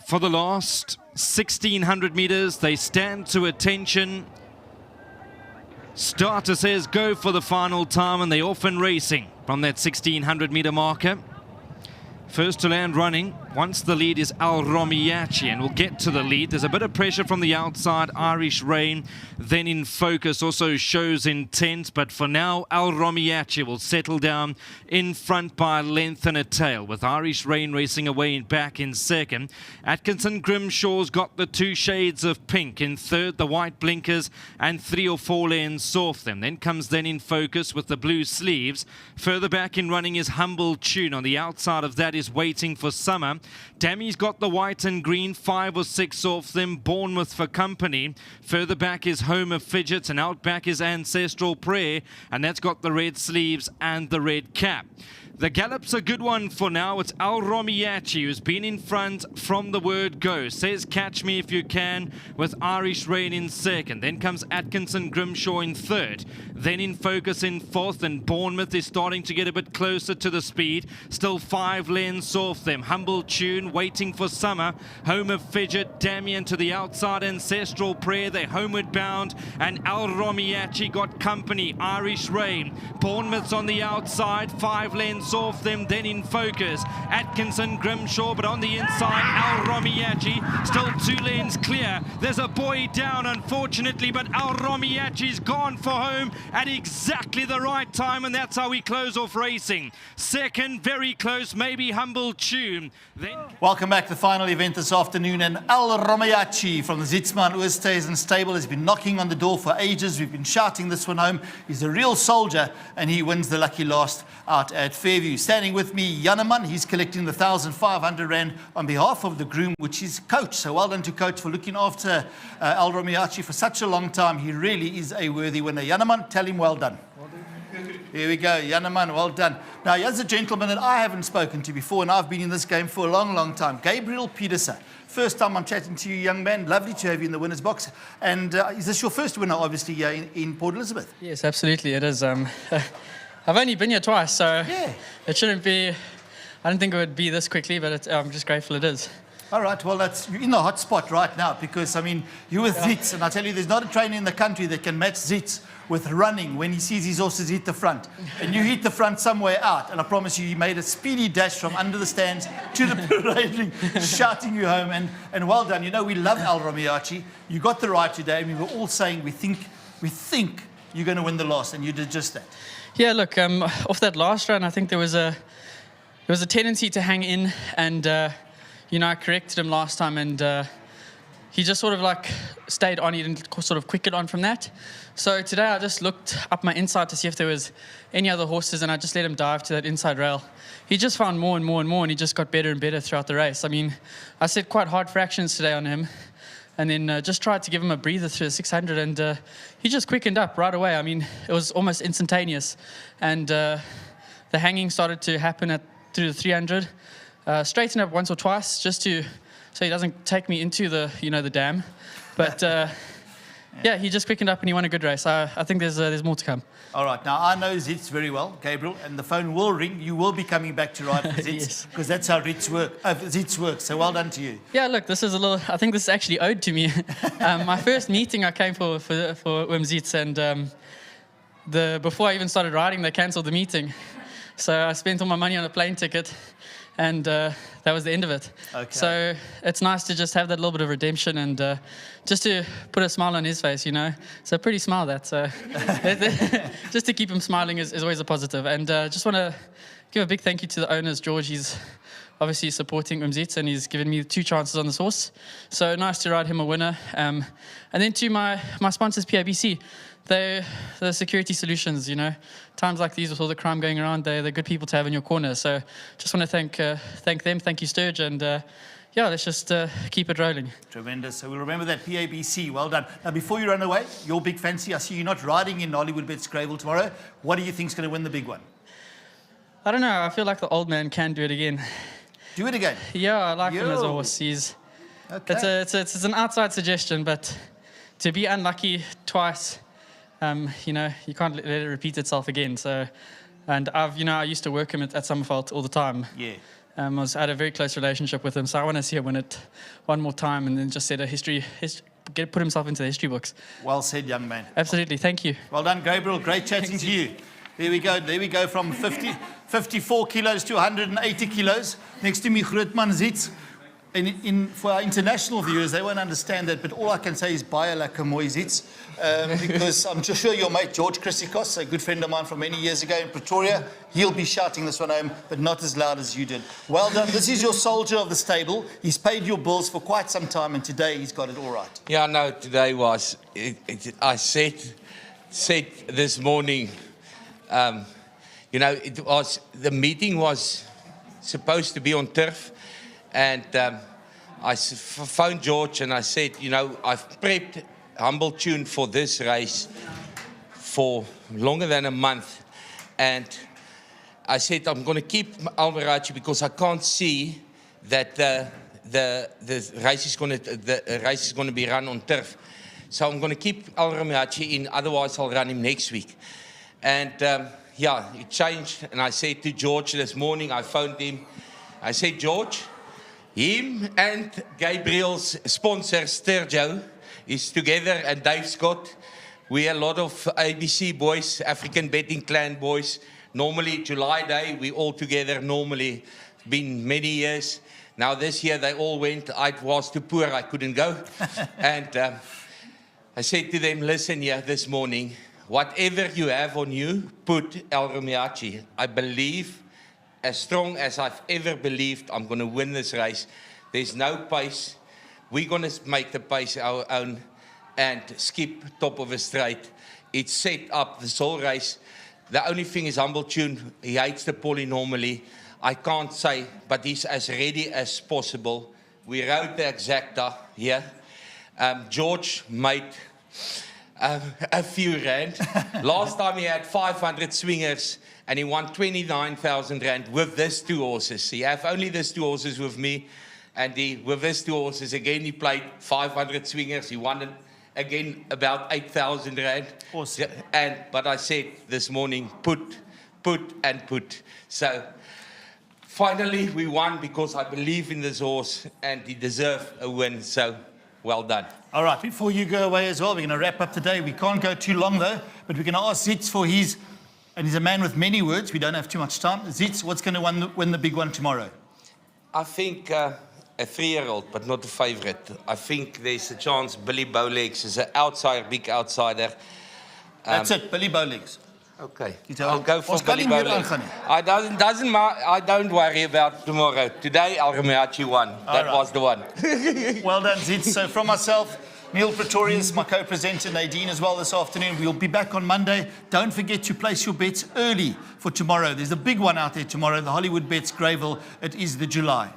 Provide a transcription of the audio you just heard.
for the last 1,600 meters. They stand to attention. Starter says go for the final time, and they're off and racing from that 1,600 meter marker. First to land running, once the lead is Romiachi, and we'll get to the lead. There's a bit of pressure from the outside. Irish Rain, then in focus, also shows intent. But for now, Romiachi will settle down in front by a length and a tail, with Irish Rain racing away back in second. Atkinson Grimshaw's got the two shades of pink. In third, the white blinkers, and 3 or 4 lanes off them. Then comes then in focus with the blue sleeves. Further back in running is Humble Tune. On the outside of that is Waiting for Summer. Dammy's got the white and green, 5 or 6 off them. Bournemouth for company. Further back is Home of Fidgets, and out back is Ancestral Prayer, and that's got the red sleeves and the red cap. The gallop's a good one for now. It's Romiachi, who's been in front from the word go. Says catch me if you can, with Irish Rain in second. Then comes Atkinson Grimshaw in third. Then in focus in fourth, and Bournemouth is starting to get a bit closer to the speed. Still 5 lengths off them. Humble Tune, Waiting for Summer, Home of Fidget, Damien to the outside, Ancestral Prayer. They're homeward bound, and Romiachi got company. Irish Rain, Bournemouth's on the outside, 5 lengths off them. Then in focus, Atkinson Grimshaw, but on the inside, Romiachi, still 2 lanes clear. There's a boy down, unfortunately, but Romiachi's gone for home at exactly the right time, and that's how we close off racing. Second, very close, maybe Humble Tune. Then welcome back to the final event this afternoon, and Romiachi from the Zitzman Oosthuizen stable has been knocking on the door for ages. We've been shouting this one home. He's a real soldier, and he wins the lucky last out at Fairview. Standing with me, Janneman. He's collecting the 1,500 Rand on behalf of the groom, which is Coach. So well done to Coach for looking after Romiachi for such a long time. He really is a worthy winner. Janneman, tell him well done. Here we go, Janneman, well done. Now, here's a gentleman that I haven't spoken to before, and I've been in this game for a long, long time. Gabriel Pieterse. First time I'm chatting to you, young man. Lovely to have you in the winner's box. And is this your first winner, obviously, in Port Elizabeth? Yes, absolutely, it is. I've only been here twice, so yeah. It shouldn't be, I don't think it would be this quickly, but I'm just grateful it is. All right, well, you're in the hot spot right now, because, I mean, you're with Zitz, and I tell you, there's not a trainer in the country that can match Zitz with running when he sees his horses hit the front. And you hit the front somewhere out, and I promise you, he made a speedy dash from under the stands to the parade ring, shouting you home, and well done. You know, we love Romiachi. You got the right today, and we were all saying we think you're going to win the last, and you did just that. Yeah, look, off that last run, I think there was a tendency to hang in, and you know, I corrected him last time, and he just sort of like stayed on. He didn't sort of quick it on from that. So today I just looked up my inside to see if there was any other horses, and I just let him dive to that inside rail. He just found more and more and more, and he just got better and better throughout the race. I mean, I set quite hard fractions today on him, and then just tried to give him a breather through the 600, and he just quickened up right away. I mean, it was almost instantaneous, and the hanging started to happen through the 300. Straighten up once or twice just so he doesn't take me into the dam, but yeah, he just quickened up and he won a good race. I think there's more to come. All right, now I know Zitz very well, Gabriel, and the phone will ring. You will be coming back to ride for Zitz, because that's how Zitz works. So well done to you. Yeah, look, this is I think this is actually owed to me. My first meeting I came for Zitz, and before I even started riding, they cancelled the meeting. So I spent all my money on a plane ticket, and that was the end of it. Okay. So it's nice to just have that little bit of redemption, and just to put a smile on his face, you know. It's a pretty smile, that. So just to keep him smiling is always a positive. And just want to give a big thank you to the owners. George, he's obviously supporting Umzitz, and he's given me 2 chances on this horse. So nice to ride him a winner. And then to my sponsors, PIBC. They're the security solutions, you know. Times like these with all the crime going around, they're good people to have in your corner. So just want to thank them. Thank you, Sturge. And yeah, let's just keep it rolling. Tremendous. So we'll remember that, PABC. Well done. Now, before you run away, your big fancy, I see you're not riding in Hollywood Bets Gravel tomorrow. What do you think's going to win the big one? I don't know. I feel like the old man can do it again. Do it again? Yeah, I like him as a horse. Okay. It's an outside suggestion, but to be unlucky twice, you know, you can't let it repeat itself again. So, and I used to work him at Summerfeld all the time. Yeah. I had a very close relationship with him, so I want to see him win it one more time and then just set a put himself into the history books. Well said, young man. Absolutely, thank you. Well done, Gabriel. Great chatting to you. There we go. There we go from 54 kilos to 180 kilos. Next to me, Grootman Zits. For our international viewers, they won't understand that, but all I can say is baie lekker mooi Zits. Because I'm just sure your mate George Chrysikos, a good friend of mine from many years ago in Pretoria, he'll be shouting this one home, but not as loud as you did. Well done. This is your soldier of the stable. He's paid your bills for quite some time, and today he's got it all right. Yeah, no, today was, I said this morning, the meeting was supposed to be on turf, and I phoned George and I said, I've prepped Humble Tune for this race for longer than a month, and I said I'm going to keep Romiachi because I can't see that the race is going to be run on turf. So I'm going to keep Romiachi in, otherwise I'll run him next week. And it changed, and I said to George this morning, I phoned him, I said, George, him and Gabriel's sponsor, Sturgeon, is together, and Dave Scott. We're a lot of ABC boys, African Betting Clan boys. Normally, July Day, we all together, normally, been many years. Now this year, they all went. I was too poor, I couldn't go. And I said to them, listen here this morning, whatever you have on you, put Romiachi. I believe, as strong as I've ever believed, I'm going to win this race. There's no pace. We're going to make the pace our own and skip top of a straight. It's set up, this whole race. The only thing is Humble Tune, he hates the poly normally. I can't say, but he's as ready as possible. We rode the exacta here. George made a few rand. Last time he had 500 swingers and he won 29,000 rand with these 2 horses. He have only these 2 horses with me. And with these 2 horses, again, he played 500 swingers. He won again about 8,000 rand. Awesome. But I said this morning, put. So finally, we won because I believe in this horse and he deserved a win. So well done. All right, before you go away as well, we're going to wrap up today. We can't go too long, though, but we're going to ask Zits for his, and he's a man with many words. We don't have too much time. Zits, what's going to win the big one tomorrow? I think a 3-year-old, but not a favorite. I think there's a chance Billy Bowlegs is an outsider, big outsider. That's it, Billy Bowlegs. Okay, I'll go for Billy Bowlegs. Aangaan. I don't worry about tomorrow. Today, Romiachi won. That was the one. Well done, Zits. So from myself, Neil Pretorius, my co-presenter Nadine as well this afternoon. We'll be back on Monday. Don't forget to place your bets early for tomorrow. There's a big one out there tomorrow, the Hollywood Bets Greyville. It is the July.